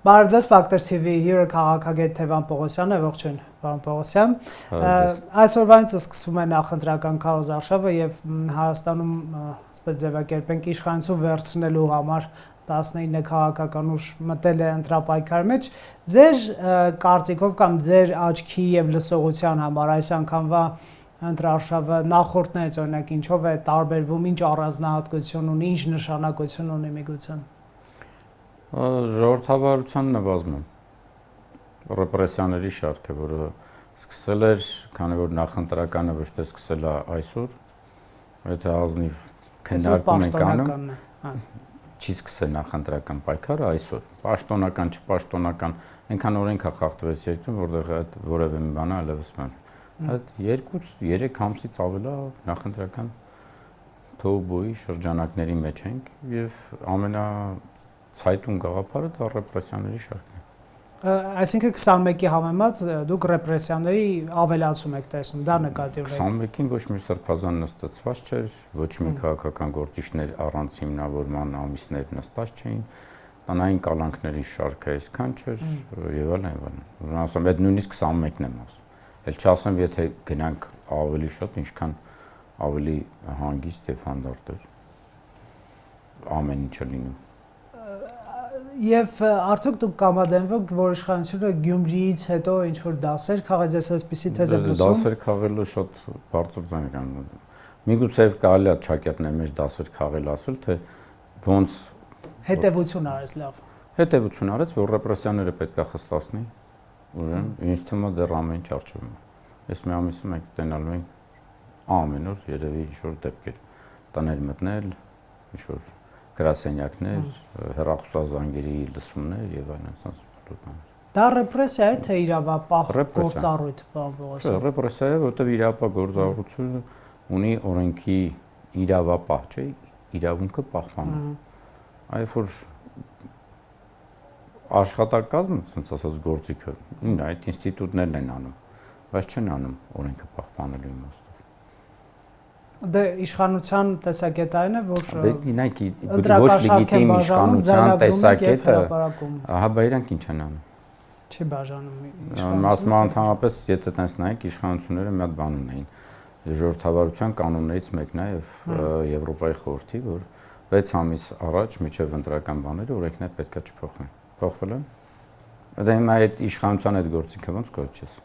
Բարև Factors TV հյուրը քաղաքագետ Թևան Պողոսյանն է, ողջույն, պարոն Պողոսյան։ Այսօրվանից սկսվում է նախընտրական քարոզարշավը եւ Հայաստանում, ասես ձևակերպենք, իշխանություն վերցնելու համար 19 քաղաքական ուժ մտել է ընտրապայքար մեջ։ Ձեր կարծիքով կամ ձեր աչքի եւ լսողության համար այս անգամվա ընտրարշավը նախորդներից օրինակ ինչով է տարբերվում, ինչ առանձնահատկություն ունի, ինչ նշանակություն ունի միգուցե։ Ժողովրդավարության նվազում ռեպրեսիաների շարքը, որը սկսել էր, քանի որ նախընտրականը ոչ թե սկսել է այսօր, եթե ազնիվ քննարկում ենք անում, չի սկսել նախընտրական պայքարը այսօր, պաշտոնական, չպաշտոնական, այնքան օրենք է խախտվեց երկրում, որտեղ այդ որևէ մի բան այլևս ման։ Այդ 2-3 ամսից ավել է նախընտրական թոհուբոյի շրջանակների մեջ ենք եւ ցայտուն գաղափարը դա ռեպրեսիաների շարքն է։ Այսինքն 21-ի համեմատ դուք ռեպրեսիաների ավելացում եք տեսնում, դա նկատի ունեք։ 21-ին ոչ մի սրբազան նստած չէր, ոչ մի քաղաքական գործիչներ առանց հիմնավորման ամիսներ նստած չէին, տնային կալանքների շարքը այսքան չէր եւ այլն։ Ուրեմն ասում եմ, այդ նույնիսկ 21-ն եմ ասում։ Էլ չասեմ, եթե գնանք ավելի շատ, ինչքան ավելի հանգիստ եւ հանդարտ էր ամեն ինչը լինում։ Եվ արդյոք դուք կամաձայնվեք, որ իշխանությունը Գյումրիից հետո ինչ-որ դասեր քաղեց, ես այսպիսի թեզ եմ լսում։ Դասեր քաղելը շատ բարձր ձայն է։ Միգուցե կարելի է ճակատների մեջ դասեր քաղել ասել, թե ոնց հետևություն արեց լավ։ Հետևություն արեց, որ ռեպրեսիաները պետք է խստացնի։ Ուրեմն ինձ թվում է դեռ ամեն ինչ արժևում է։ Ես մի ամիսում եք տենալու ենք ամեն օր երևի ինչ-որ դեպքեր տաներ մտնել, ինչ-որ գրասենյակներ, հեռախոսազանգերի լսումներ եւ այլն, ասած բան։ Դա ռեպրեսիա է, թե իրավապահ գործառույթ, պարոն Պողոսյան։ Չէ, ռեպրեսիա է, որտեղ իրավապահ գործառույթը ունի օրենքի իրավապահ, չէ, իրավունքը պահպանում։ Այլ որ աշխատակազմը, ասած ասած գործիքը, ինքն այդ ինստիտուտներն են անում, բայց չեն անում օրենքը պահպանելու իմաստով։ Դե իշխանության տեսակետը այն է, որ նայեք, ոչ լեգիտիմ իշխանության տեսակետը, ահա բա իրանք ինչ են անում։ Չի բաժանում իշխանությունը։ Ընդհանրապես, եթե տես նայեք, իշխանությունները մի հատ բան ունեին։ Ժողովրդավարության կանոններից մեկն է եւ Եվրոպայի խորհրդի, որ 6 ամիս առաջ միջև ընտրական բաները օրենքներ պետքա չփոխվեն։ Փոխվել են։ Դա հիմա այդ իշխանության այդ գործիքը ոնց կոչես։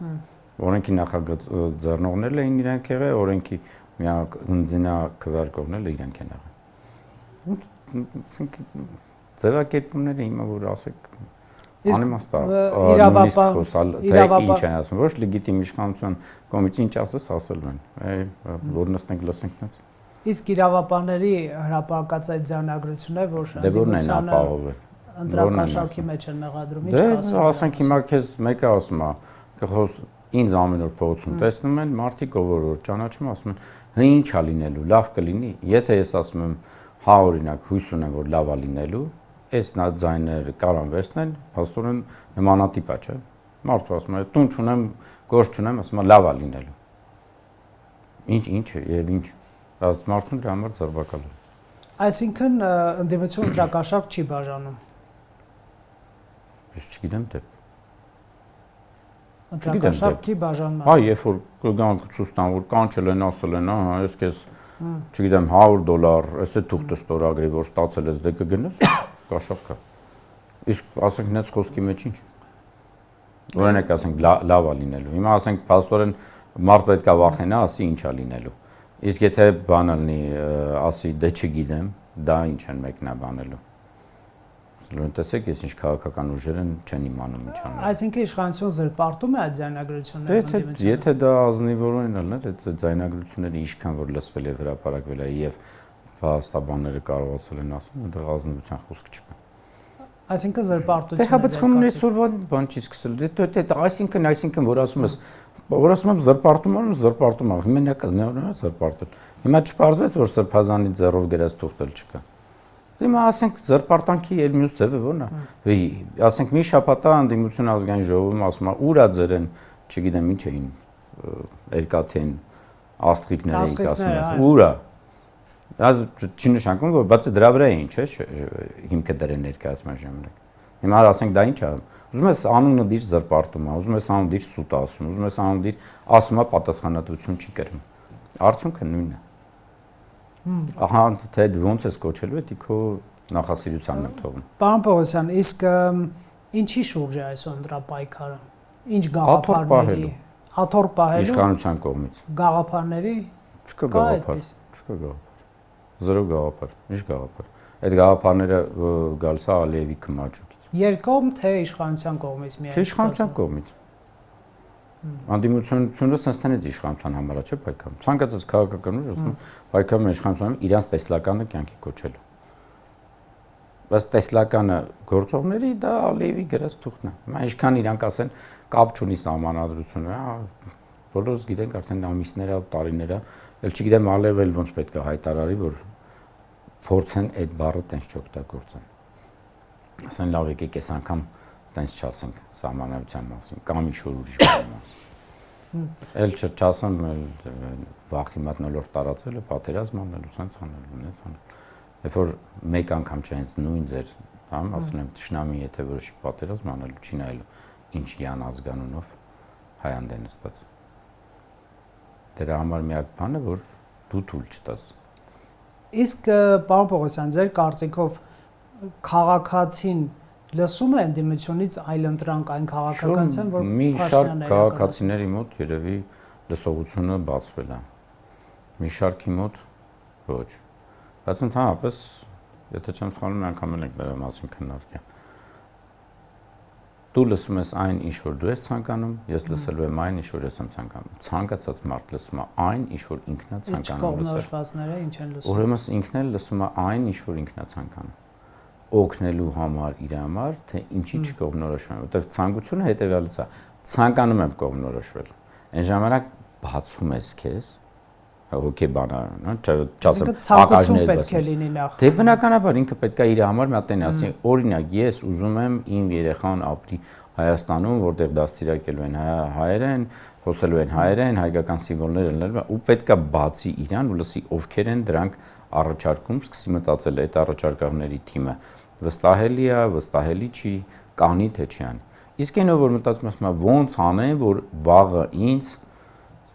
Օրենքի նախաձեռնողներն էին իրանք եղել, օրենքի միակ ընձնա քվեարկողները իրանք են եղել։ Ասենք ձևակերպումները հիմա որ ասեք անիմաստ նույնիսկ խոսալ թե ինչ են ասում, ոչ լեգիտիմ իշխանության կողմից ինչ ասել են, որ նստենք լսենք նենց։ Իսկ իրավապահների հրապարակած այդ ձայնագրությունը, որ ընդդիմությանը ընտրական շարքի մեջ են մեղադրում, ինչ կասեմ։ Դե ասենք հիմա քեզ մեկը ասում է, ինձ ամեն օր փողոցում տեսնում են, մարդիկ ով որ ճանաչում ասում են, հա ինչ է լինելու, լավ կլինի։ Եթե ես ասում եմ, հա օրինակ հույս ունեմ, որ լավ է լինելու, այս նա ձայները կարան վերցնել, հաստորեն նմանատիպ է, չէ։ Մարդը ասում է, տուն չունեմ, գործ չունեմ, ասում է լավ է լինելու։ Ինչ եւ ինչ։ Բայց մարդուն դրա համար ձերբակալ է։ Այսինքն ընդդիմություն ընտրական շարք չի բաժանում։ Ես չգիտեմ թե ընտրական շարքի բաժանումը։ Հա, երբ որ կգան ցույց տան, որ կանչել են, ասել են, ահա, ես քեզ, չգիտեմ, $100, էս է թուղթը ստորագրի, որ ստացել ես, դե կգնես, կաշառ կա։ Իսկ ասենք նենց խոսքի մեջ ինչ։ Օրինակ ասենք լավ է լինելու։ Հիմա ասենք փաստորեն մարդ պետք է վախենա, ասի ինչ է լինելու։ Իսկ եթե բանը լինի, ասի դե չգիտեմ, դա ինչ են մեկնաբանելու։ Տեսեք, ես ինչ քաղաքական ուժեր են չեն իմանում ինչ անել։ Այսինքն իշխանությունը զրպարտում է այդ ձայնագրությունները ընդդիմությանը։ Եթե դա ազնիվորեն ալներ, այդ ձայնագրությունները ինչքան որ լսվել է հրապարակվել է եւ փաստաբանները կարողացել են ասում, այնտեղ ազնիվության խոսք չկա։ Այսինքն զրպարտություն։ Դե հա, բայց խմն այսօրվա բան չի սկսել։ Դե այսինքն որ ասում եմ զրպարտում եմ, հիմնականում զրպարտել։ Հիմա չպարզվեց, որ սրբազանի ձեռով գրած թուղթել չկա։ Հիմա ասենք զրպարտանքի եւ մյուս ձևը ո՞րն է։ Ասենք մի շաբաթ ընդդիմություն ազգային ժողովում ասում է ուրա ձերեն, չգիտեմ ինչ էին, երկաթեն աստղիկներ էին ասում, ուրա։ Դա չի նշանակում, որ բացի դրա վրա է ինչ է հիմքը դրել ներկայացման ժամանակ։ Հիմա ասենք դա ինչ է։ Ուզում ես անունը դիր զրպարտում է, ուզում ես անուն դիր սուտ ասում, ուզում ես անուն դիր ասում է պատասխանատվություն չի կրում։ Արդյունքը նույնն է։ Ահա թե ոնց ես կոչելու, դա քո նախասիրությանն եմ թողնում։ Պարոն Պողոսյան, իսկ ինչի շուրջ է այս ընտրապայքարը։ Ինչ գաղափարների։ Աթոռ պահելու։ Իշխանության կողմից։ Գաղափարների։ Չկա գաղափար, չկա գաղափար։ Զրո գաղափար, ինչ գաղափար։ Այդ գաղափարները գալիս է Ալիևի քմաճուկից։ Երկկողմ թե իշխանության կողմից միայն։ Չէ, իշխանության կողմից։ Անդիմությունները sense տնից իշխանության համար չէ պայքարում։ Ցանկացած քաղաքական ուժ ասում պայքարում է իշխանության իրանց տեսլականը կյանքի կոչելու։ Բայց տեսլականը գործողների դա Ալիևի գրած թուղթն է։ Հիմա ինչքան իրանք ասեն կապ չունի սահմանադրությունը, բոլորս գիտենք արդեն ամիսներ, տարիներ, ել չգիտեմ Ալիևը էլ ոնց պետք է հայտարարի, որ փորձեն այդ բառը տենց չօգտագործեն։ Ասեն լավ եկեք այս անգամ տենց չասենք սահմանադրության մասին, կամ ինչ-որ ուրիշ բանի մասին։ Էլ չասեմ, վախի մատնոլորտ տարածելը, պատերազմ անել, սենց անել, ունեց անել։ Երբ որ մեկ անգամ չէ հենց նույն ձեր, ասում եմ թշնամի եթե որոշի պատերազմ անելու չի նայելու ինչ յան ազգանունով հայանդ է նստած։ Դրա համար միակ բանը որ դու թույլ չտաս։ Իսկ պարոն Պողոսյան, ձեր կարծիքով քաղաքացին լսում է ընդդիմությունից այլընտրանք այն քաղաքականության, որ մի շարք քաղաքացիների մոտ երևի լսողությունը բացվել է։ Մի շարքի մոտ ոչ։ Բայց ընդհանրապես, եթե չեմ սխալվում, անգամ ենք դրա մասին քննարկել։ Դու լսում ես այն, ինչ որ դու ես ցանկանում, ես լսելու եմ այն, ինչ որ ես եմ ցանկանում։ Ցանկացած մարդ լսում է այն, ինչ որ ինքն է ցանկանում լսել։ Կողմնորոշվածները ինչ են լսում։ Ուրեմն ինքն էլ լսում է այն, ինչ որ ինքն է ցանկանում։ Օգնելու համար իր համար, թե ինչի չկողմնորոշվում, որտեղ ցանկությունը հետեւյալից է։ Ցանկանում եմ կողմնորոշվել։ Այն ժամանակ բացում ես քեզ հոգեբանական, չասեմ, ակաժներ պետք է լինի նախ։ Դե բնականաբար ինքը պետք է իր համար մի հատ տեն ասի, օրինակ, ես ուզում եմ իմ երեխան ապրի Հայաստանում, որտեղ դաստիարակելու են հայերեն, խոսելու են հայերեն, հայկական սիմվոլներ ելնելու, ու պետք է բացի իրան ու լսի ովքեր են դրանք առաջարկում, սկսի մտածել այդ առաջարկողների թիմը վստահելի է, վստահելի չի, կանի թե չի անի։ Իսկ այնով որ մտածում եմ, ոնց անեմ, որ վաղը ինձ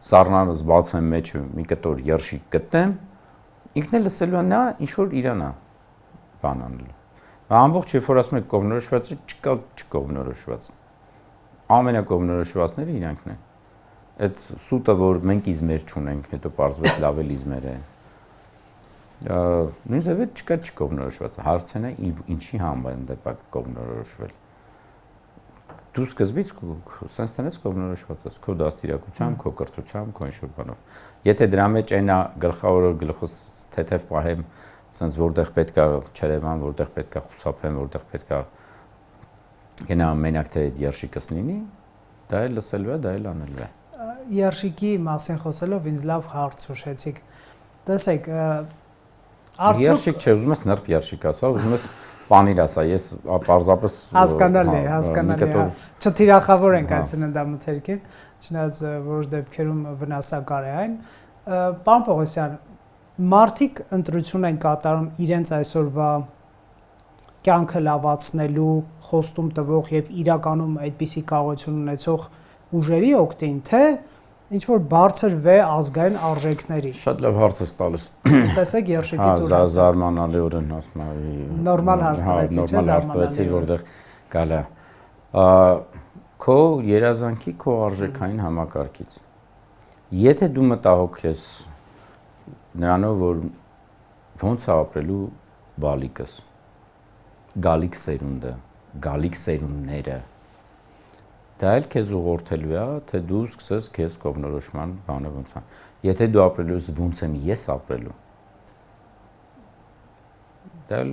սառնարս բացեմ մեջը մի կտոր երշիկ գտնեմ, ինքն էլ լսելու է նա, ինչ որ իրան է բան անելու։ Ամբողջ երբ որ ասում եք կողմնորոշվածը, չկա չկողմնորոշված։ Ամենակողմնորոշվածները իրանքն են։ Այդ սուտը, որ մենք իզմեր չունենք, հետո պարզվեց լավ էլ իզմեր է։ Նույն ձևը չկա չկողմնորոշված։ Հարցն է ինչի համար է դա կողմնորոշվել։ Դու սկզբից սենց տնես կողմնորոշված ես, քո դաստիարակությամբ, քո կրթությամբ, քո ինչ-որ բանով։ Եթե դրա մեջ այնա գլխավորը գլխուս թեթև պահեմ, սենց որտեղ պետք է չերևան, որտեղ պետք է խուսափեմ, որտեղ պետք է գնամ մենակ թե այդ երշիկս լինի, դա էլ լսելու է, դա էլ անելու է։ Երշիկի մասին խոսելով ինձ լավ հարց ուշեցիք։ Տեսեք, երշիկ չէ, ուզում ես նրբ երշիկ ասա, ուզում ես Պանիր ասա, ես պարզապես հասկանալի, չթիրախավոր ենք այսինքն դա մթերքին, չնայած որոշ դեպքերում վնասակար է այն։ Պարոն Պողոսյան, մարդիկ ընտրություն են կատարում իրենց այսօրվա կյանքը լավացնելու, խոստում տվող եւ իրականում այդպիսի կարողություն ունեցող ուժերի օգտին, թե ինչ որ բարձր վե ազգային արժեքների։ Շատ լավ հարց ես տալիս։ Տեսեք երշիկից ու զարմանալիորեն ասում եմ։ Նորմալ հարց տվեցի, չէ՞, զարմանալի, որտեղ գալա։ Քո երազանքի, քո արժեքային համակարգից։ Եթե դու մտահոգ ես նրանով, որ ոնց է ապրելու բալիկս, գալիք սերունդը, գալիք սերունդները, դա էլ քեզ ուղղորդելու է, թե դու սկսես քեզ կողմնորոշման բանը ոնց է։ Եթե դու ապրելու ես ոնց եմ ես ապրելու, դա էլ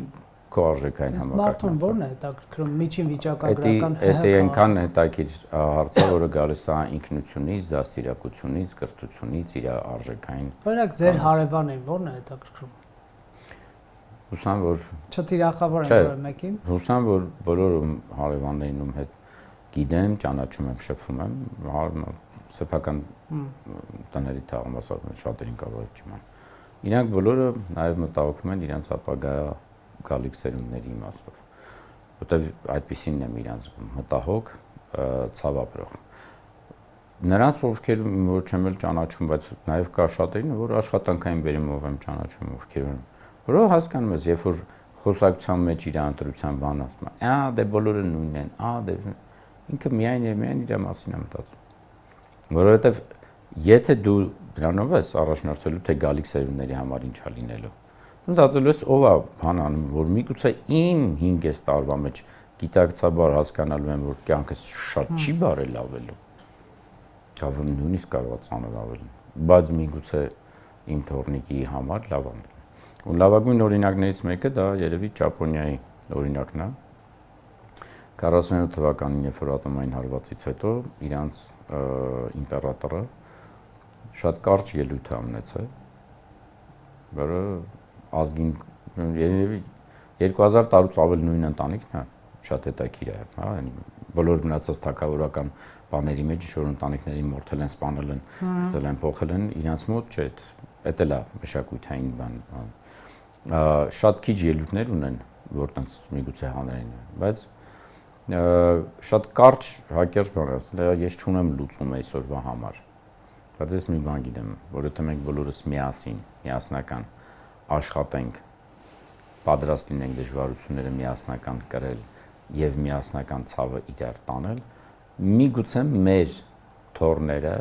քո արժեքային համակարգն է։ Մարդուն ո՞րն է հետաքրքրում միջին վիճակագրական Դա այնքան հետաքրքիր հարց է, որը գալիս է ինքնությունից, դաստիարակությունից, կրթությունից, իր արժեքային։ Օրինակ ձեր հարևանին ո՞րն է հետաքրքրում։ Հուսամ որ չթիրախավոր են որ մեկին։ Հուսամ որ բոլոր հարևաններին ում հետ գիտեմ, ճանաչում եմ, շփվում եմ, սեփական տների թաղամասերում շատերին կարող չիման։ Իրանք բոլորը նաև մտահոգվում են իրենց ապագա գալիք սերունդների իմաստով։ որտեվ այդպեսին եմ իրանց մտահոգ, ցավաբրող։ Նրանց ովքեր որ չեմ էլ ճանաչում, բայց նաև կա շատերին, որ աշխատանքային բերումով եմ ճանաչում, ովքեր որը հասկանում ես, երբ որ խոսակցության մեջ իր ընտրության բան ասում է, դե բոլորը նույնն են, դե ինքը միայն եւ միայն իր մասին է մտածում։ Որովհետեւ եթե դու դրանով ես առաջնորդելու թե գալիք սերունդների համար ինչա լինելու, մտածելու ես ով է բան անում, որ միգուցե իմ 5 տարվա մեջ գիտակցաբար հասկանալու եմ, որ կյանքս շատ չի բարելավելու։ Կարող նույնիսկ կարող է ծանրավել, բայց միգուցե իմ թորնիկի համար լավ է։ Ու լավագույն օրինակներից մեկը դա երևի Ճապոնիայի օրինակն է։ 47 թվականին, երբ որ ատոմային հարվածից հետո իրանց իմպերատորը շատ կարճ ելույթ է ունեցել, որը ազգին երևի 2000 տարուց ավել նույն ընտանիքն է, շատ հետաքրքիր է, հա, բոլոր մնացած թագավորական բաների մեջ ինչ որ ընտանիքների մորթել են, սպանել են, ծել են, փոխել են, իրանց մոտ չէ, դա էլ է մշակութային բան։ Շատ քիչ ելույթներ ունեն, որ տենց միգուցե հանրային են, բայց շատ կարճ հակերճ բան ասել, ես չունեմ լուծում այսօրվա համար։ Բայց ես մի բան գիտեմ, որ եթե մենք բոլորս միասնական աշխատենք, պատրաստ լինենք դժվարությունները միասնական կրել եւ միասնական ցավը իրար տանել, միգուցե մեր թորները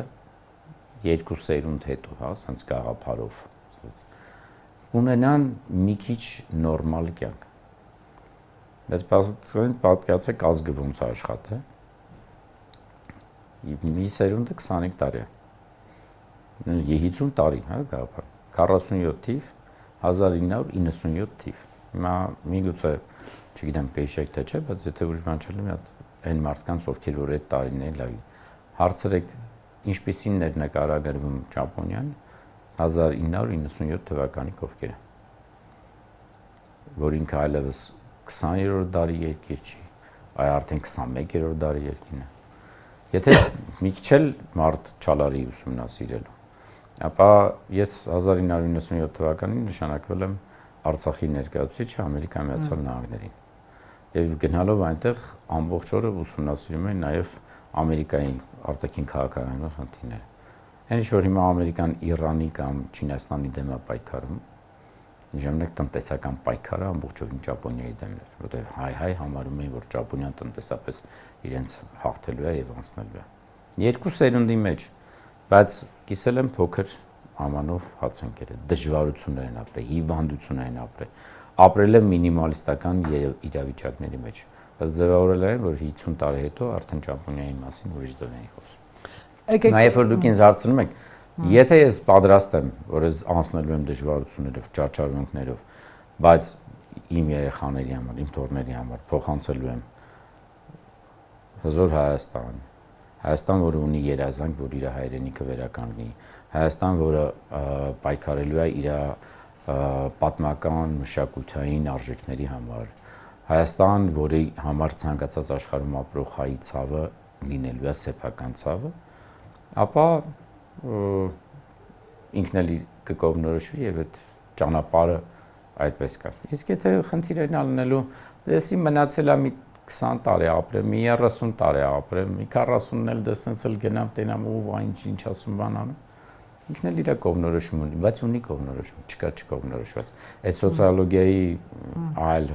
երկու սերունդ հետո, հա, ասենց գաղափարով ունենան մի քիչ նորմալ կյանք։ Բայց պատկերացրեք ազգը ոնց է աշխատել։ Մի սերունդը 25 տարի է։ 50 տարի, հա, գաղափար։ 47 թիվ, 1997 թիվ։ Հիմա միգուցե, չգիտեմ, կհիշեք թե չէ, բայց եթե ուժ բան չլինի, մի հատ այն մարդկանց, ովքեր որ այդ տարիներին լավ հարցրեք, ինչպիսին էր նկարագրվում Ճապոնիան 1997 թվականի կողքերը, որ ինքը այլևս 20-րդ դարի երկիր չի, այ արդեն 21-րդ դարի երկիրն է։ Եթե մի քիչ էլ մարդ չալարի ուսումնասիրելու, ապա ես 1997 թվականին նշանակվել եմ Արցախի ներկայացուցիչը Ամերիկայի Միացյալ Նահանգներին։ Եվ գնալով այնտեղ ամբողջ օրը ուսումնասիրում էին նաև Ամերիկայի արտաքին քաղաքական խնդիրները։ Այն ինչ որ հիմա Ամերիկան Իրանի կամ Չինաստանի դեմ է պայքարում, ժամանակ տնտեսական պայքարը ամբողջովին Ճապոնիայի դեմն էր, որտեղ հայ համարում էին, որ Ճապոնիան տնտեսապես իրենց հաղթելու է եւ անցնելու է։ Երկու սերունդի մեջ, բայց կիսել եմ փոքր ամանով հացընկերը, դժվարություններ են ապրել, հիվանդություններ են ապրել եմ մինիմալիստական իրավիճակների մեջ, բայց ձևավորել է, որ 50 տարի հետո արդեն Ճապոնիայի մասին ուրիշ ձև են խոսում։ Նաև որ դուք ինձ հարցնում եք, եթե ես պատրաստ եմ, որ ես անցնելու եմ դժվարություններով, ճարճարումներով, բայց իմ երեխաների համար, իմ թոռների համար փոխանցելու եմ հզոր Հայաստան, որը ունի երազանք, որ իր հայրենիքը վերականգնի, Հայաստան, որը պայքարելու է իր պատմական, մշակութային արժեքների համար, Հայաստան, որի համար ցանկացած աշխարհում ապրող հայի ցավը լինելու է սեփական ցավը, ապա ինքն էլ կկողմնորոշվի եւ այդ ճանապարհը այդպես կա։ Իսկ եթե խնդիրներն ալնելու, դեսի մնացել է մի 20 տարի ապրեմ, մի 30 տարի ապրեմ, մի 40-ն էլ դեսենց էլ գնամ, տենամ ով ինչ ասում բան անում, ինքն էլ իր կողմնորոշում ունի, բայց ունի կողմնորոշում, չկա չկողմնորոշված։ Այդ սոցիոլոգիայի այլ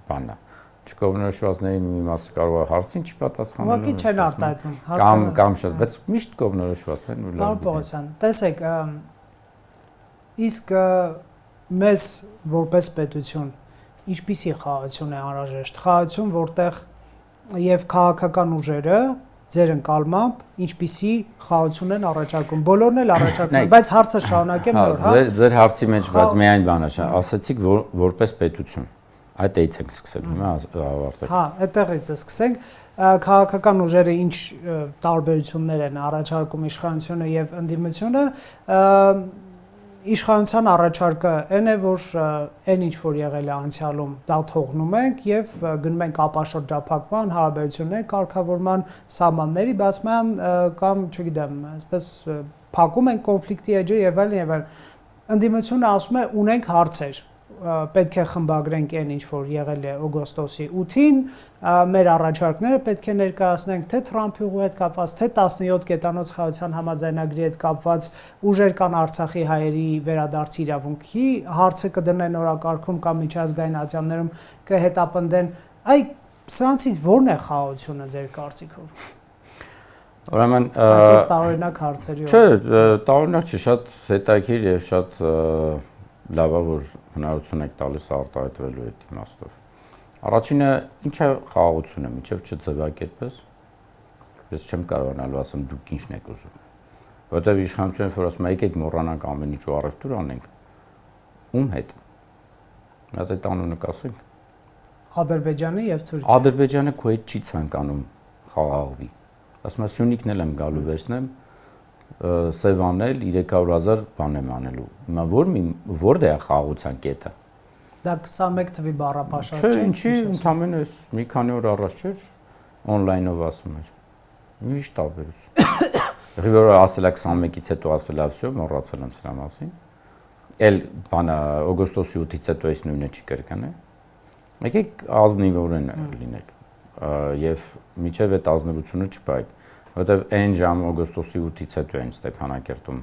բանն է։ Չկողմնորոշվածների մի մասը կարող է հարցին չի պատասխանել։ Ուղղակի չեն արտահայտվում, կամ շատ, բայց միշտ կողմնորոշված են ու լավ։ Պարոն Պողոսյան, տեսեք, իսկ մեզ որպես պետություն ինչպիսի խաղաղություն է անհրաժեշտ։ Խաղաղություն, որտեղ եւ քաղաքական ուժերը ձեր ընկալմամբ ինչպիսի խաղաղություն են առաջարկում։ Բոլորն էլ առաջարկում, բայց հարցը շարունակեմ նոր, հա։ Ձեր հարցի մեջ բայց միայն բանը չէ, ասացիք որպես պետություն։ Այդտեղից ենք սկսել, հիմա ավարտենք։ Հա, այդտեղից է սկսենք։ Քաղաքական ուժերը ինչ տարբերություններ են առաջարկում իշխանությունը եւ ընդդիմությունը, իշխանության առաջարկը այն է, որ այն ինչ որ եղել է անցյալում, դա թողնում ենք եւ գնում ենք ապաշրջափակման, հարաբերությունների կարգավորման, սահմանների բացման կամ, չգիտեմ, այսպես փակում ենք կոնֆլիկտի էջը եւ այլն եւ այլն։ Ընդդիմությունը ասում է ունենք հարցեր, պետք է խմբագրենք այն ինչ որ եղել է օգոստոսի 8-ին, մեր առաջարկները պետք է ներկայացնենք թե Թրամփի ուղու հետ կապված, թե 17 կետանոց խաղաղության համաձայնագրի հետ կապված ուժեր կան Արցախի հայերի վերադարձի իրավունքի հարցը կդնեն օրակարգում կամ միջազգային ատյաններում կհետապնդեն, այ սրանցից ո՞րն է խաղաղությունը ձեր կարծիքով։ Ուրեմն այսօր տարօրինակ հարցերի Չէ, տարօրինակ չի, շատ հետաքրքիր եւ շատ լավ է որ հնարավորություն եք տալիս արտահայտվելու այդ իմաստով։ Առաջինը ինչ է խաղաղությունը, մինչեւ չձևակերպես ես չեմ կարողանալու ասեմ դուք ինչն եք ուզում։ Որտեւ իշխանությունը որ ասում է եկեք մոռանանք ամեն ինչ ու առևտուր անենք, ում հետ։ Նա դա տանունը կասենք։ Ադրբեջանի եւ Թուրքիա։ Ադրբեջանը քո հետ չի ցանկանում խաղաղվի։ Ասում եմ Սյունիքն էլ եմ գալու վերցնեմ Սևանել 300,000 բան եմ անելու։ Հիմա որտեղ է խաղաղության կետը։ Դա 21 թվի բառապաշար չէ։ Չէ, ինչի ընդամենը մի քանի օր առաջ չէր on-line-ով ասում էր։ Ինչ տարբերություն։ Եղի որ ասել է 21-ից հետո ասել է всё, մոռացել եմ սրա մասին։ Էլ բանը օգոստոսի 8-ից հետո էս նույնը չի կրկնե։ Եկեք ազնիվորեն լինեք։ Եվ միջև այդ ազնվությունը չպայք, որովհետև այն ժամ օգոստոսի 8-ից հետո են Ստեփանակերտում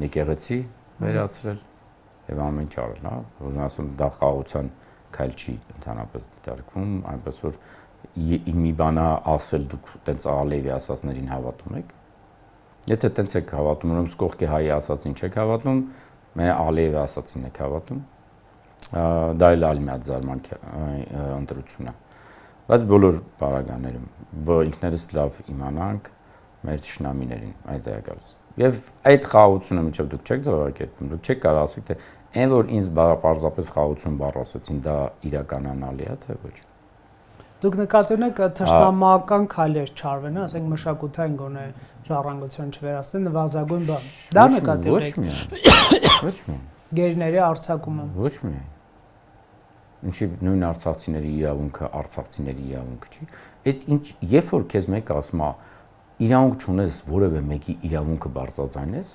եկեղեցի վերացրել եւ ամեն ինչ արել, հա, որ ասում դա խաղաղության քայլ չի ընդհանրապես դիտարկվում, այնպես որ մի բան ասել դուք տենց Ալիևի ասածներին հավատում եք։ Եթե տենց եք հավատում, ուրեմն կողքի հայի ասածին չեք հավատում, մե Ալիևի ասածին եք հավատում։ Դա էլ այլ մի հատ զարմանք ընտրություն է։ Բայց բոլոր բարագաներում ինքներս լավ իմանանք մեր ճշնամիներին, այդ է գալիս։ Եվ այդ խաղաղությունը մինչև դուք չեք ձևակերպում, դուք չեք կարող ասեք թե այն որ ինձ պարզապես խաղաղություն բառ ասեցին, դա իրականանալի է թե ոչ։ Դուք նկատի ունեք թշնամական քայլեր չարվեն, ասենք մշակութային գոնե ժառանգություն չվերացնեն, նվազագույն բան։ Դա նկատի ունեք։ Ոչ միայն։ Գերիների արձակումը։ Ոչ միայն։ Ինչի նույն արցախցիների իրավունքը չի։ Այդ ինչ երբ որ քեզ մեկը ասում է իրավունք չունես որևէ մեկի իրավունքը բարձրացնես,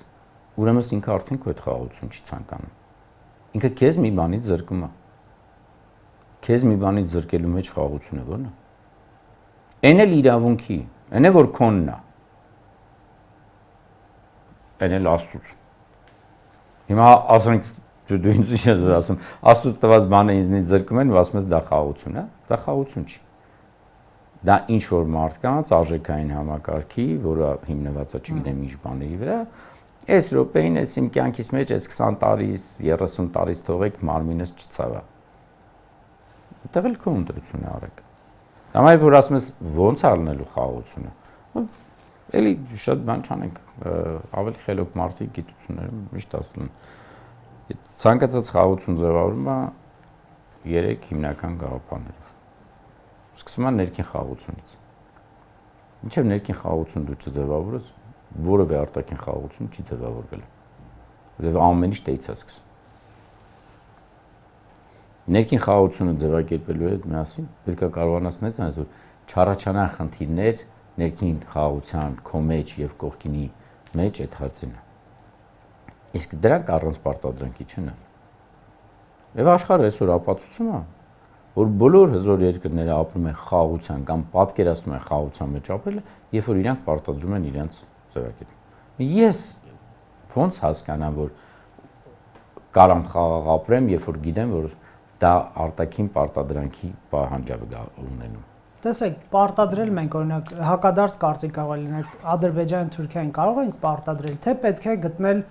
ուրեմն ինքը արդեն քո այդ խաղաղություն չի ցանկանում։ Ինքը քեզ մի բանից զրկում է։ Քեզ մի բանից զրկելու մեջ խաղաղությունը ո՞րն է։ Այն էլ իրավունքի, այն է որ քոնն է։ Այն էլ Աստծուց։ Հիմա ասենք դու ինձ ինչ ես ասում, Աստծո տված բանը ինձնից զրկում են ու ասում ես դա խաղաղություն է, դա խաղաղություն չի։ Դա ինչ որ մարդկանց արժեքային համակարգի, որը հիմնված է չգիտեմ ինչ բաների վրա, այս րոպեին էս իմ կյանքից մեջ այս 20 տարից, 30 տարից թողեք մարմինս չցավա։ Այդտեղ էլ քո ընտրությունը արեք։ Համայ որ ասում ես ո՞նց առնելու խաղաղությունը։ Էլի շատ բան չանենք, ավելի խելոք մարդիկ գիտությունները միշտ ասում են ցանկացած խաղաղություն ձևավորվում է 3 հիմնական գաղափարներով։ Սկսվում է ներքին խաղաղությունից։ Մինչև ներքին խաղաղություն դու չձևավորես, որևէ արտաքին խաղաղություն չի ձևավորվել։ Որովհետև ամեն ինչ տեից է սկսում։ Ներքին խաղաղությունը ձևակերպելու հետ միասին պետք է կարողանաս նայած որ չառաջանան խնդիրներ ներքին խաղաղության քո մեջ եւ կողքինի մեջ այդ հարցին։ Իսկ դրանք առանց պարտադրանքի չեն։ Եվ աշխարհը այսօր ապացուցում է, որ բոլոր հզոր երկրները ապրում են խաղաղության կամ պատկերացնում են խաղաղության մեջ ապրելը, երբ որ իրանք պարտադրում են իրենց ձևակերպում։ Ես ոնց հասկանամ, որ կարամ խաղաղ ապրեմ, երբ որ գիտեմ, որ դա արտաքին պարտադրանքի պահանջ է ունենում։ Տեսեք, պարտադրել մենք օրինակ հակադարձ կարծիք կարող լինենք Ադրբեջան, Թուրքիային կարող ենք պարտադրել, թե պետք է գտնել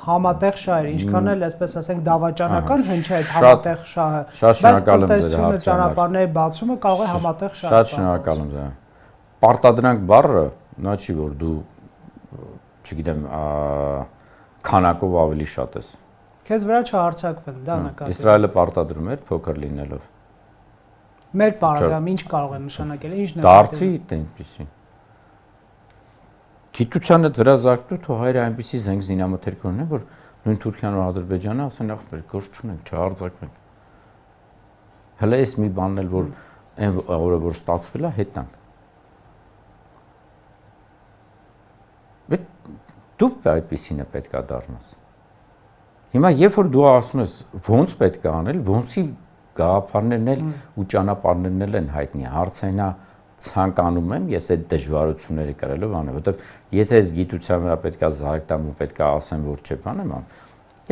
համատեղ շահեր, ինչքան էլ այսպես ասենք դավաճանական հնչի այդ համատեղ շահը, բայց տնտեսությունը ճանապարհների բացումը կարող է համատեղ շահ։ Շատ շնորհակալ եմ ձեզ։ Պարտադրանք բառը նա չի որ դու չգիտեմ քանակով ավելի շատ ես։ Քեզ վրա չհարցակվեն, դա նկատի։ Իսրայելը պարտադրում էր փոքր լինելով։ Մեր պարագայում ինչ կարող է նշանակել, ինչ նկատի։ Դարձի այդպեսի։ Գիտությանը դրա զարգտու թող հայրը այնպեսի զենք զինամթերք ունեն, որ նույն Թուրքիան ու Ադրբեջանը ասեն ախպեր գործ չունենք, չհարձակվենք։ Հələ էս մի բանն էլ որ այն օրը որ ստացվել է, հետանք։ Բայց դու այդպեսին է պետքա դառնաս։ Հիմա երբ որ դու ասում ես ոնց պետք է անել, ոնցի գաղափարներն էլ ու ճանապարհներն էլ են հայտնի, հարցը նա ցանկանում եմ ես այդ դժվարությունները կրելով անել, որովհետև եթե ես գիտության վրա պետք է զարգ տամ ու պետք է ասեմ, որ չէ բանեմ ան,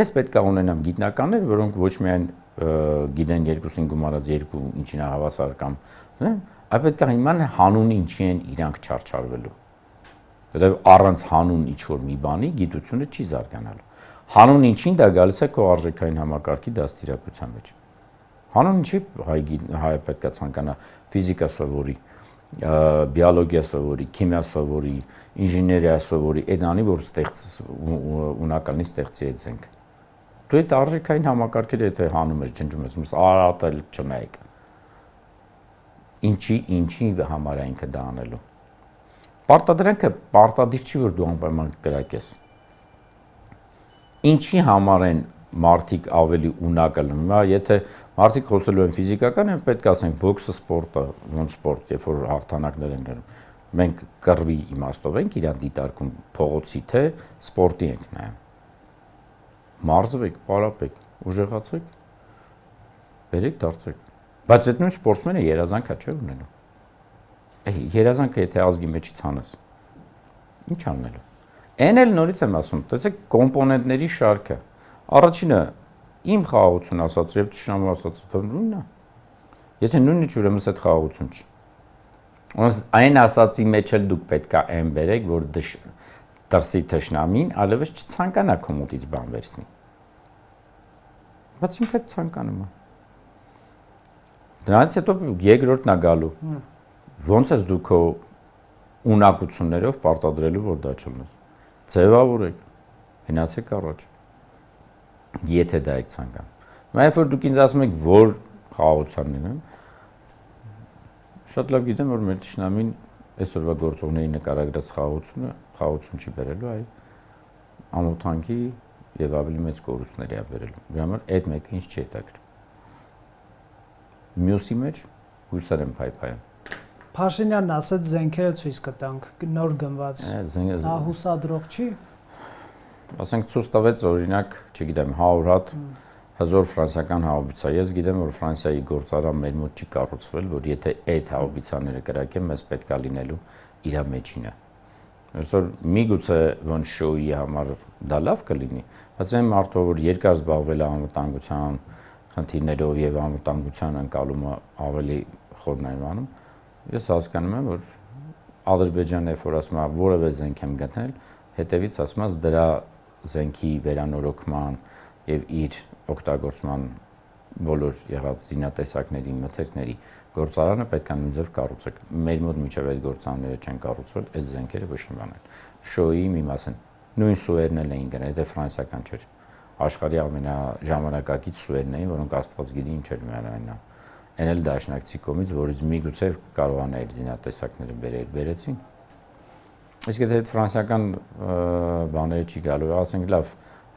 ես պետք է ունենամ գիտնականներ, որոնք ոչ միայն գիտեն 2-ին գումարած 2 ինչին է հավասար կամ, այլ պետք է իմանան հանուն ինչի են իրանք չարչարվելու։ Որովհետև առանց հանուն ինչ-որ մի բանի գիտությունը չի զարգանալու։ Հանուն ինչին դա գալիս է քո արժեքային համակարգի դաստիարակության մեջ։ Հանուն ինչի հայը պետք է ցանկանա ֆիզիկա սովորի, բիոլոգիա սովորի, քիմիա սովորի, ինժեներիա սովորի, այդ անի որ ունակալնի ստեղծի այդ զենք։ Դու այդ արժեքային համակարգերը եթե հանում ես, ջնջում ես, արատել չնայեք։ Ինչի համար է ինքը դա անելու։ Պարտադրանքը պարտադիր չի որ դու անպայման կրակես։ Ինչի համար են մարդիկ ավելի ունակալ լինում։ Հիմա եթե մարդիկ խոսելու են ֆիզիկական, են պետք է ասենք բոքսը սպորտը, ոնց սպորտ, երբ որ հաղթանակներ են գրում։ Մենք կռվի իմաստով ենք իրան դիտարկում փողոցի թե սպորտի ենք նայում։ Մարզվեք, պարապեք, ուժեղացեք, բերեք դարձեք։ Բայց այդ նույն սպորտսմենը երազանք չէ ունենու։ Երազանքը եթե ազգի մեջից հանես, ինչ անելու։ Այն էլ նորից եմ ասում, տեսեք կոմպոնենտների շարքը։ Առաջինը իմ խաղաղություն ասած եւ Թշնամու ասած նույնն է։ Եթե նույնը չի, ուրեմն այդ խաղաղություն չի։ Ոնց այն ասացի մեջ էլ դուք պետք է այն բերեք, որ դրսի Թշնամին այլևս չցանկանա քո մոտից բան վերցնի։ Բայց ինքը ցանկանում է։ Դրանից հետո երկրորդն է գալու։ Ոնց ես դու քո ունակություններով պարտադրելու որ դա չլինես։ Ձևավորեք, հնացեք առաջ։ Եթե դա եք ցանկանում։ Հիմա երբ որ դուք ինձ ասում եք որ խաղաղությանն եմ, շատ լավ գիտեմ որ մեր Թշնամին այսօրվա գործողների նկարագրած խաղաղություն չի բերելու, այլ ամոթանքի եւ ավելի մեծ կորուստների է բերելու։ Դրա համար այդ մեկը ինձ չի հետաքրքրում։ Մյուսի մեջ հույսեր եմ փայփայում։ Փաշինյանն ասաց զենքերը ցույց կտանք, նոր գնված։ Դա հուսադրող չի։ Ասենք ցույց տվեց օրինակ, չգիտեմ, 100 հատ հզոր ֆրանսիական հաուբիցա։ Ես գիտեմ որ Ֆրանսիայի գործարան մեր մոտ չի կառուցվել, որ եթե այդ հաուբիցաները կրակեն, մեզ պետք է լինելու իր մեջինը։ Այսօր միգուցե ոնց շոուի համար դա լավ կլինի, բայց այն մարդը որ երկար զբաղվել է անվտանգության խնդիրներով եւ անվտանգության անցալումը ավելի խորն է անում, ես հասկանում եմ որ Ադրբեջանը որ ասում է որևէ զենք եմ գտնել, հետևից ասում է դրա զենքի վերանորոգման եւ իր օգտագործման բոլոր եղած զինատեսակների մթերքների գործարանը պետք է նույնձև կառուցեք։ Մեր մոտ միջև այդ գործարանները չեն կառուցվել, այդ զենքերը ոչ մի բան են։ Շոուի մի մասն նույն սուերն էլ էին գնել, եթե ֆրանսիական չէր։ Աշխարհի ամենաժամանակակից սուերն էին, որոնք Աստված գիտի ինչ էր միանայնա։ Այն էլ դաշնակցի կողմից, որից միգուցե կարողանա այդ զինատեսակները բերեցին։ Իսկ եթե այդ ֆրանսիական բաները չի գալու, ասենք լավ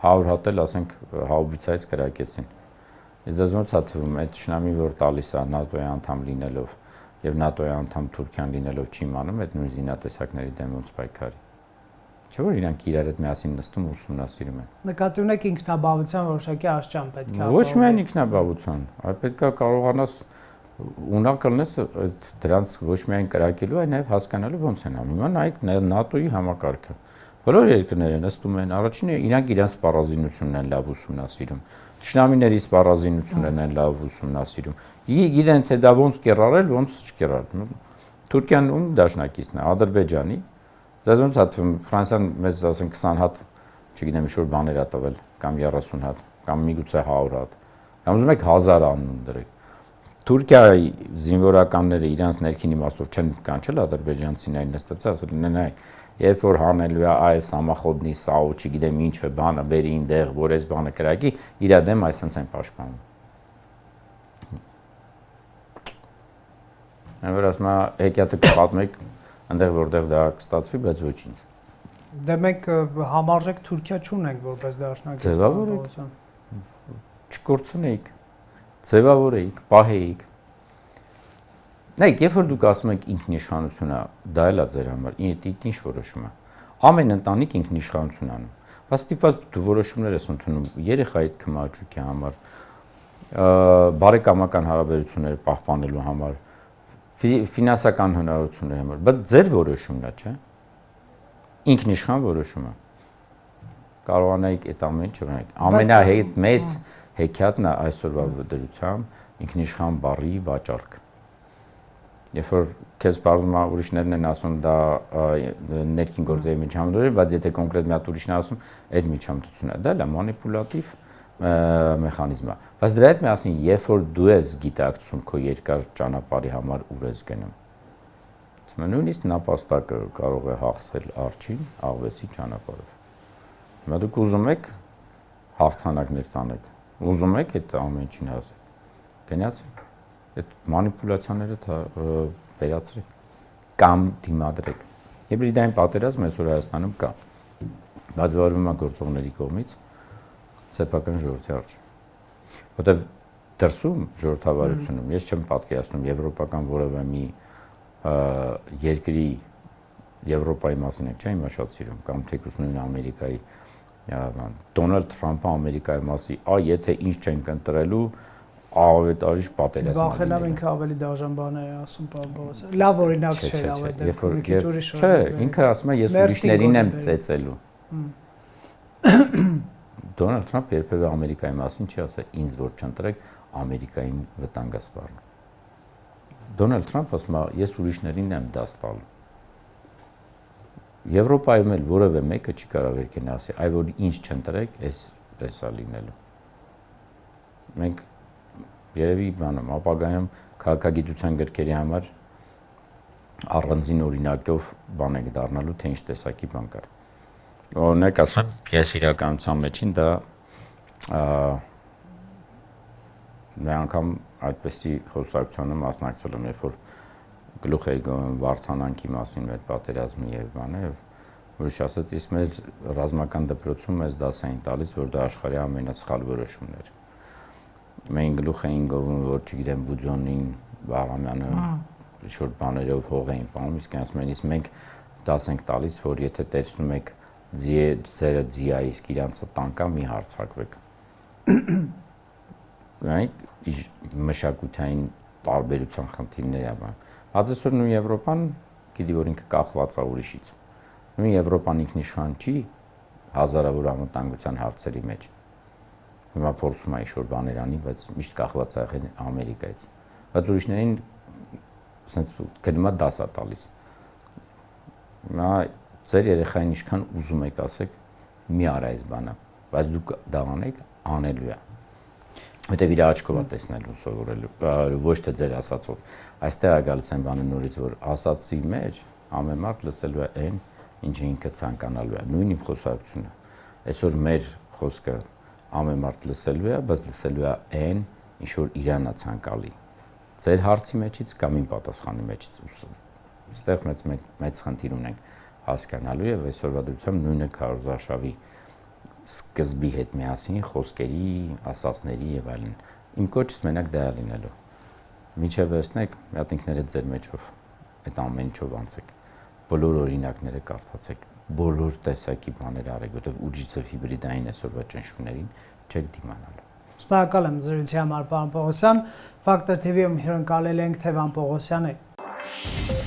100 հատ էլ ասենք հաուբիցայից կրակեցին։ Ես ոնց է թվում, այդ Թշնամին որ տալիս է ՆԱՏՕ-ի անդամ լինելով եւ ՆԱՏՕ-ի անդամ Թուրքիան լինելով չի իմանում այդ նույն զինատեսակների դեմ ոնց պայքարի։ Չէ՞ որ իրանք իրար հետ միասին նստում ուսումնասիրում են։ Նկատի ունեք ինքնաբավության որոշակի աշճան պետք է։ Ոչ միայն ինքնաբավության, այլ պետք է կարողանաս ունակ լինես այդ դրանց ոչ միայն կրակելու, այլ նաեւ հասկանալու ոնց են անում։ Հիմա նայեք ՆԱՏՕ-ի համակարգը։ Բոլոր երկրները նստում են, առաջինը իրանք իրանց սպառազինությունն են լավ ուսումնասիրում։ Թշնամիների սպառազինություններն են լավ ուսումնասիրում։ Գիտեն թե դա ոնց կերարել, ոնց չկերարել։ Թուրքիան ում դաշնակիցն է, Ադրբեջանի։ Ձեզ ոնց է թվում, Ֆրանսիան մեզ ասենք 20 հատ, չգիտեմ, ինչ-որ բաներ է տվել, կամ 30 հատ, կամ միգուցե 100 հատ։ Կամ ուզում եք 1000 անուն դրեք։ Թուրքիայի զինվորականները իրանց ներքին իմաստով չեն կանչել ադրբեջանցիներին նստած, ասել են այ երբ որ հանելու է այս համախոդնի սաու, չգիտեմ ինչը, բանը բերի ինտեղ, որ այս բանը կրակի, իր դեմ այսպես են պաշտպանում։ Այն որ ասում է հեքիաթը կպատմեք, այնտեղ որտեղ դա կստացվի, բայց ոչինչ։ Դե մենք համարժեք Թուրքիա չունենք որպես դաշնակից։ Ձևավորեք։ Չկորցնեիք։ Ձևավորեիք, պահեիք։ Նայեք, երբ որ դուք ասում եք ինքնիշխանությունը, դա էլ է ձեր համար, ինչ որոշում է։ Ամեն ընտանիք ինքնիշխանություն անում։ Հաստիպված դու որոշումներ ես ընդունում երեխայի կմաճուկի համար, բարեկամական հարաբերությունները պահպանելու համար, ֆինանսական հնարավորությունների համար, բայց ձեր որոշումն է, չէ՞։ Ինքնիշխան որոշումը։ Կարողանայիք այդ ամեն ինչը վերանալ։ Ամենամեծ հեքիաթն է այսօրվա դրությամբ ինքնիշխան բառի վաճառք։ Երբ որ քեզ բարձում է ուրիշներն են ասում դա ներքին գործերի միջամտություն է, բայց եթե կոնկրետ մի հատ ուրիշն է ասում, այդ միջամտությունն է, դա մանիպուլատիվ մեխանիզմ է։ Բայց դրա հետ միասին, երբ որ դու ես գիտակցում քո երկար ճանապարհի համար ուր ես գնում, նույնիսկ նապաստակը կարող է հաղթել արջին աղվեսի ճանապարհով։ Հիմա դուք ուզում եք հաղթանակներ տանեք, ուզում եք այդ ամեն ինչին հասնել։ Գնացեք, այդ մանիպուլյացիաները վերացրեք կամ դիմադրեք։ Հիբրիդային պատերազմ այսօր Հայաստանում կա, բայց վարվում է գործողների կողմից սեփական ժողովրդի արժե։ Որտեվ դրսում ժողովրդավարությունում ես չեմ պատկերացնում եվրոպական որևէ մի երկրի Եվրոպայի մասին եք, չէ՞, հիմա շատ սիրում, կամ թեկուզ նույն Ամերիկայի Դոնալդ Թրամփը Ամերիկայի մասի, եթե ինչ չենք ընտրելու, ավետարիչ պատերազմ։ Վախենամ ինքը ավելի դաժան բաներ է ասում, պարոն Պողոսյան։ Լավ օրինակ չէ, այդ դեպքում մի քիչ ուրիշ օրինակ։ Չէ, ինքը ասում է ես ուրիշներին եմ ծեծելու։ Դոնալդ Թրամփը երբևէ Ամերիկայի մասին չի ասել ինձ որ չընտրեք Ամերիկային վտանգասպառն։ Դոնալդ Թրամփը ասում է ես ուրիշներին եմ դաս տալու։ Եվրոպայում էլ որևէ մեկը չի կարող երկեն ասի, այ որ ինչ չընտրեք, էսա լինելու։ Մենք երևի բանում ապագայում քաղաքագիտության գրքերի համար առանձին օրինակով բան ենք դառնալու, թե ինչ տեսակի բան կար։ Օրինակ ասեմ, ես իրականության մեջին դա մի անգամ այդպեսի խոսակցությանը մասնակցել եմ, երբ որ գլուխ էի գովում Վարդանանքի մասին մեր պատերազմի եւ բանը, ուրիշ ասած, իսկ մեր ռազմական դպրոցում մեզ դաս էին տալիս, որ դա աշխարհի ամենասխալ որոշումն էր։ Մենք գլուխ էին գովում, որ չգիտեմ Բուձոնին, Բաղրամյանը ինչ-որ բաներով հող էին պանում, իսկ ասում են, իսկ մենք դաս ենք տալիս, որ եթե տեսնում եք ձերը ձիա, իսկ իրանցը տանկա, մի հարձակվեք։ Մշակութային տարբերության խնդիրներ է բան։ Այսօր նույն Եվրոպան գիտի որ ինքը կախված է ուրիշից։ Նույն Եվրոպան ինքնիշխան չի հազարավոր անվտանգության հարցերի մեջ։ Հիմա փորձում է ինչ-որ բաներ անի, բայց միշտ կախված է եղել Ամերիկայից։ Բայց ուրիշներին ասենց գնում է դասա տալիս։ Հիմա ձեր երեխային ինչքան ուզում եք ասեք, մի արա այս բանը, բայց դուք դա անեք, անելու է։ Որտեւ իր աչքով է տեսնելու, սովորելու, ոչ թե ձեր ասածով։ Այստեղ է գալիս այն բանը նորից, որ ասածի մեջ ամեն մարդ լսելու է այն, ինչը ինքը ցանկանալու է։ Նույն իմ խոսակցությունը։ Այսօր մեր խոսքը ամեն մարդ լսելու է, բայց լսելու է այն, ինչ որ իրան է ցանկալի։ Ձեր հարցի մեջից կամ իմ պատասխանի մեջից։ Այստեղ մեծ խնդիր ունենք հասկանալու եւ այսօրվա դրությամբ նույնը քարոզարշավի սկզբի հետ միասին խոսքերի, ասածների եւ այլն։ Իմ կոչս մենակ դա է լինելու։ Միջև վերցնեք, մի հատ ինքներդ ձեր մեջով այդ ամեն ինչով անցեք։ Բոլոր օրինակները կարդացեք, բոլոր տեսակի բաներ արեք, որովհետեւ ուժիցը հիբրիդային այսօրվա ճնշումներին չեք դիմանալու։ Շնորհակալ եմ զրույցի համար, պարոն Պողոսյան։ Factor TV-ում հյուրընկալել ենք Թևան Պողոսյանին։